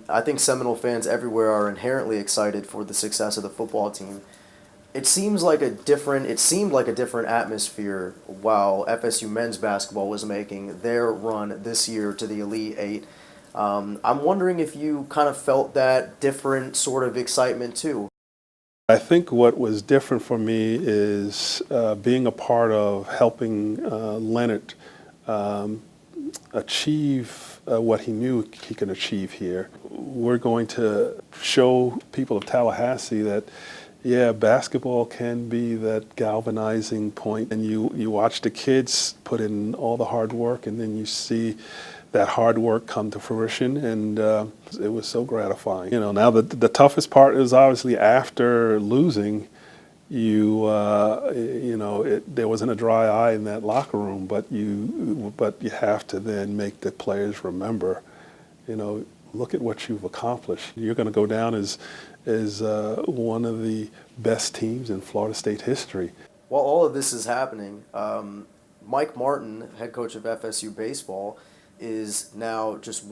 I think Seminole fans everywhere are inherently excited for the success of the football team. It seemed like a different atmosphere while FSU men's basketball was making their run this year to the Elite Eight. I'm wondering if you kind of felt that different sort of excitement too. I think what was different for me is being a part of helping Leonard achieve what he knew he could achieve here. We're going to show people of Tallahassee that, yeah, basketball can be that galvanizing point, and you watch the kids put in all the hard work, and then you see that hard work come to fruition, and it was so gratifying. You know, now the toughest part is obviously after losing. There wasn't a dry eye in that locker room, but you have to then make the players remember, look at what you've accomplished. You're going to go down as one of the best teams in Florida State history. While all of this is happening, Mike Martin, head coach of FSU baseball, is now just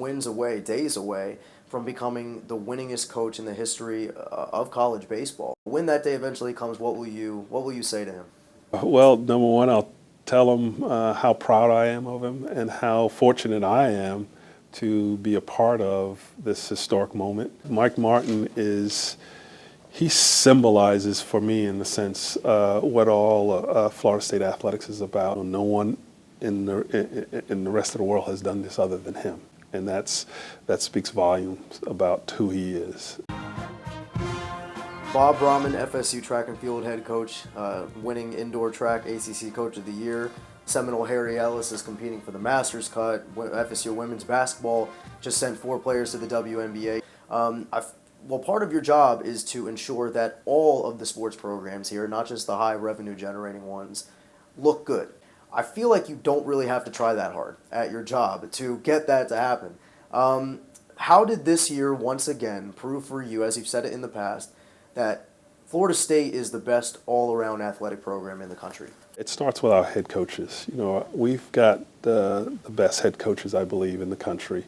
days away from becoming the winningest coach in the history of college baseball. When that day eventually comes, what will you say to him? Well, number one, I'll tell him how proud I am of him and how fortunate I am to be a part of this historic moment. Mike Martin he symbolizes for me, in the sense, what all Florida State athletics is about. No one in the rest of the world has done this other than him, and that speaks volumes about who he is. Bob Brahman, FSU track and field head coach, winning indoor track ACC Coach of the Year. Seminole Harry Ellis is competing for the Masters cut. FSU women's basketball just sent 4 players to the WNBA. Part of your job is to ensure that all of the sports programs here, not just the high revenue generating ones, look good. I feel like you don't really have to try that hard at your job to get that to happen. How did this year once again prove for you, as you've said it in the past, that Florida State is the best all-around athletic program in the country? It starts with our head coaches. We've got the best head coaches, I believe, in the country,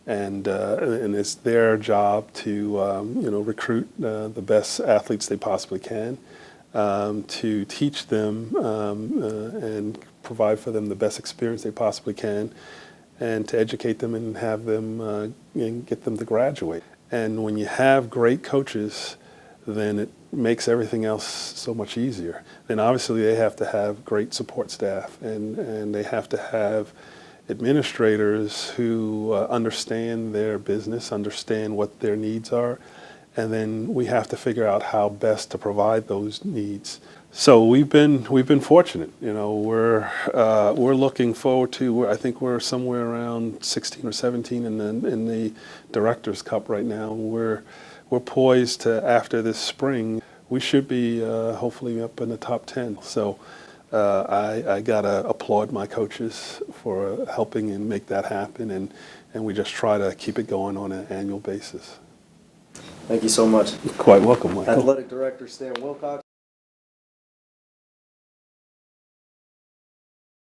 and it's their job to recruit the best athletes they possibly can, to teach them and provide for them the best experience they possibly can, and to educate them and have them and get them to graduate. And when you have great coaches, then it makes everything else so much easier. Then obviously they have to have great support staff, and they have to have administrators who understand their business, understand what their needs are, and then we have to figure out how best to provide those needs. So we've been fortunate. We're looking forward to. I think we're somewhere around 16 or 17 in the Directors' Cup right now. We're poised to, after this spring, we should be hopefully up in the top 10. So I gotta applaud my coaches for helping and make that happen, and we just try to keep it going on an annual basis. Thank you so much. Quite welcome, Michael. Athletic Director Stan Wilcox.